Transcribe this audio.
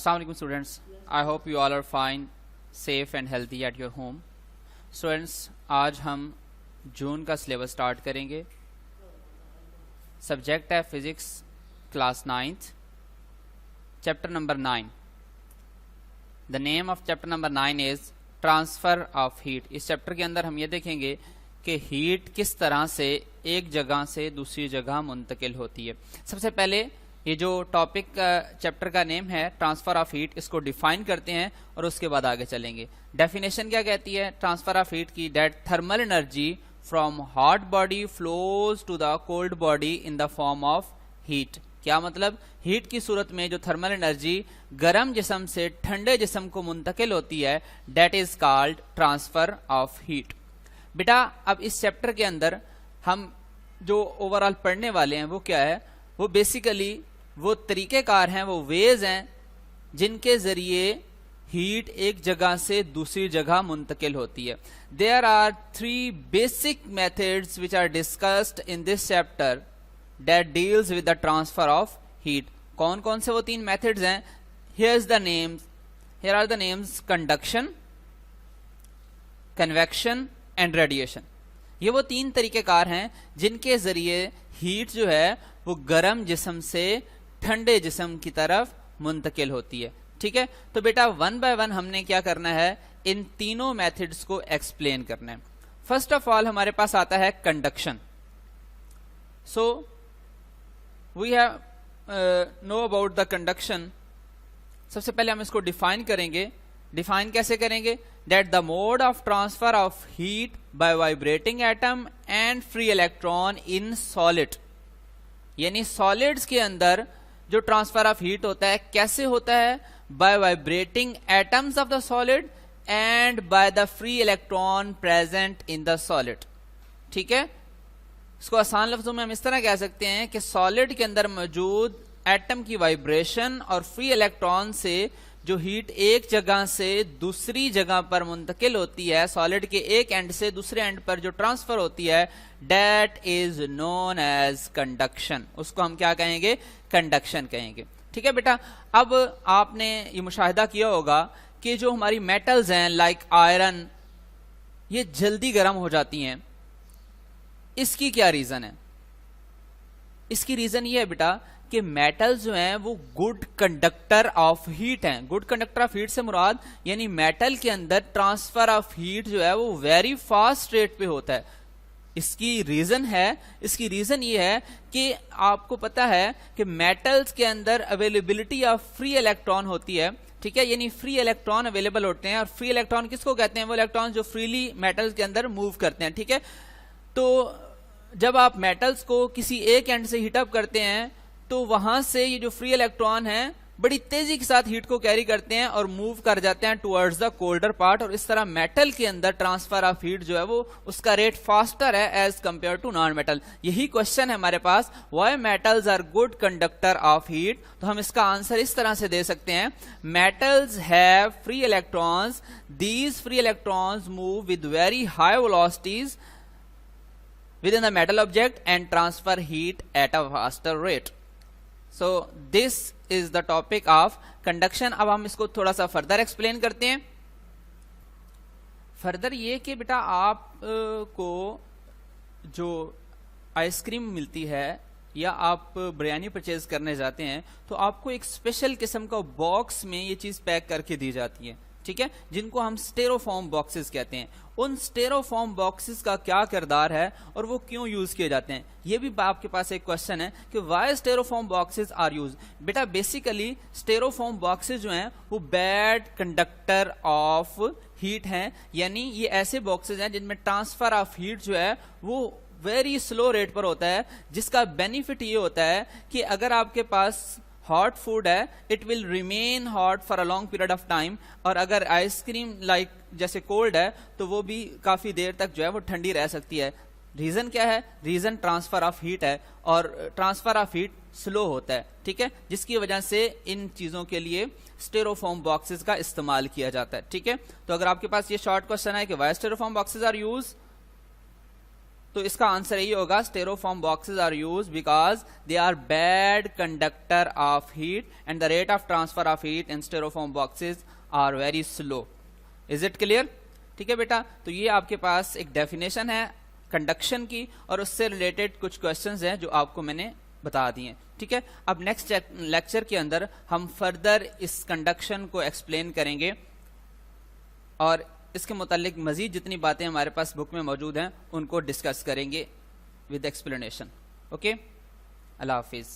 Assalamualaikum students. I hope you all are fine, safe and healthy at your home. Students, आज हम जून का syllabus start करेंगे. Subject है physics class 9th, chapter number 9. The name of chapter number 9 is transfer of heat. इस chapter के अंदर हम ये देखेंगे कि हीट किस तरह से एक जगह से दूसरी जगह मुंतकिल होती है. सबसे पहले ये जो टॉपिक चैप्टर का नेम है ट्रांसफर ऑफ हीट, इसको डिफाइन करते हैं और उसके बाद आगे चलेंगे. डेफिनेशन क्या कहती है ट्रांसफर ऑफ हीट की? That thermal energy from hot body flows to the cold body in the form of heat. क्या मतलब? हीट की सूरत में जो थर्मल एनर्जी गर्म जिस्म से ठंडे जिस्म को मुंतकिल होती है, that is called transfer of heat. बेटा अब इस चैप्टर के अंदर हम जो ओवरऑल पढ़ने वाले हैं वो क्या है? वो बेसिकली वो तरीकेकार हैं, वो वेज हैं जिनके जरिए हीट एक जगह से दूसरी जगह मुंतकिल होती है. There are 3 basic methods which are discussed in this chapter that deals with the transfer of heat. कौन कौन से वो 3 मेथड्स हैं? Here are the names: conduction, convection and radiation. ये वो 3 तरीकेकार हैं जिनके जरिए हीट जो है वो गर्म जिस्म से ठंडे जिस्म की तरफ मुंतकिल होती है. ठीक है, तो बेटा वन बाय वन हमने क्या करना है, इन तीनों मेथड्स को एक्सप्लेन करना है. फर्स्ट ऑफ ऑल हमारे पास आता है conduction. So we have know about the conduction. सबसे पहले हम इसको डिफाइन करेंगे. डिफाइन कैसे करेंगे? That the mode of transfer of heat by vibrating atom and free electron in solid. यानी सॉलिड्स के अंदर जो ट्रांसफर ऑफ हीट होता है कैसे होता है? By vibrating atoms of the solid and by the free electron present in the solid. ठीक है, इसको आसान लफ्जों में हम इस तरह कह सकते हैं कि सॉलिड के अंदर मौजूद एटम की वाइब्रेशन और फ्री इलेक्ट्रॉन से जो हीट एक जगह से दूसरी जगह पर मुंतकिल होती है, सॉलिड के एक एंड से दूसरे एंड पर जो ट्रांसफर होती है, that is known as conduction. उसको हम क्या कहेंगे? कंडक्शन कहेंगे. ठीक है बेटा, अब आपने ये मुशाहिदा किया होगा कि जो हमारी मेटल्स हैं लाइक आयरन, ये जल्दी गर्म हो जाती हैं. इसकी क्या रीजन है? इसकी रीजन ये है बेटा कि मेटल्स जो हैं वो गुड कंडक्टर ऑफ हीट हैं. गुड कंडक्टर ऑफ हीट से मुराद यानी मेटल के अंदर ट्रांसफर ऑफ हीट जो है वो वेरी फास्ट रेट पे होता है. इसकी रीजन ये है कि आपको पता है कि मेटल्स के अंदर अवेलेबिलिटी ऑफ फ्री इलेक्ट्रॉन होती है. ठीक है, यानी फ्री इलेक्ट्रॉन अवेलेबल होते हैं. और फ्री इलेक्ट्रॉन किसको कहते हैं? वो इलेक्ट्रॉन जो फ्रीली मेटल्स के अंदर मूव करते हैं. ठीक है, तो जब आप मेटल्स को किसी एक एंड से हीटअप करते हैं तो वहां से ये जो फ्री इलेक्ट्रॉन है बड़ी तेजी के साथ हीट को कैरी करते हैं और मूव कर जाते हैं टुवर्ड्स द कोल्डर पार्ट. और इस तरह मेटल के अंदर ट्रांसफर ऑफ हीट जो है वो उसका रेट फास्टर है as compared to non metal. यही क्वेश्चन है हमारे पास, why metals are good conductor of heat. तो हम इसका आंसर इस तरह से दे सकते हैं: metals have free electrons, these free electrons move with very high velocities within the metal object and transfer heat at a faster rate. So this is the topic of conduction. अब हम इसको थोड़ा सा फर्दर एक्सप्लेन करते हैं. Further ये कि बेटा आप को जो आइसक्रीम मिलती है या आप बिरयानी परचेज करने जाते हैं तो आपको एक स्पेशल किस्म का बॉक्स में ये चीज पैक करके दी जाती है. ठीक है, जिनको हम स्टेरोफॉर्म बॉक्सेस कहते हैं. उन स्टेरोफॉर्म बॉक्सेस का क्या किरदार है और वो क्यों यूज किए जाते हैं, ये भी आपके पास एक क्वेश्चन है कि why styrofoam boxes are use. बेटा बेसिकली स्टेरोफॉर्म बॉक्सेस जो हैं वो बैड कंडक्टर ऑफ हीट हैं. यानी ये ऐसे बॉक्सेस हैं जिनमें ट्रांसफर ऑफ हीट जो है वो वेरी स्लो रेट पर होता है. जिसका बेनिफिट ये होता है कि अगर आपके पास हॉट फूड है, it will remain hot for a long period of time. और अगर आइसक्रीम लाइक जैसे कोल्ड है तो वो भी काफी देर तक जो है वो ठंडी रह सकती है. रीजन क्या है? रीजन ट्रांसफर ऑफ हीट है और ट्रांसफर ऑफ हीट स्लो होता है. ठीक है, जिसकी वजह से इन चीजों के लिए स्टेरोफॉर्म बॉक्सेस का इस्तेमाल किया जाता है. ठीक है, तो अगर आपके पास ये शॉर्ट क्वेश्चन है कि why styrofoam boxes are use, तो इसका आंसर यही होगा, styrofoam boxes are use because they are bad conductor of heat and the rate of transfer of heat in styrofoam boxes are very slow. Is it clear? ठीक है बेटा, तो ये आपके पास एक डेफिनेशन है कंडक्शन की और उससे रिलेटेड कुछ क्वेश्चंस हैं जो आपको मैंने बता दिए। ठीक है, अब नेक्स्ट लेक्चर के अंदर हम फर्दर इस कंडक्शन को एक्सप्लेन करेंगे और इसके मुतालिक मजीद जितनी बातें हमारे पास बुक में मौजूद हैं उनको डिस्कस करेंगे with explanation. Okay, Allah Hafiz.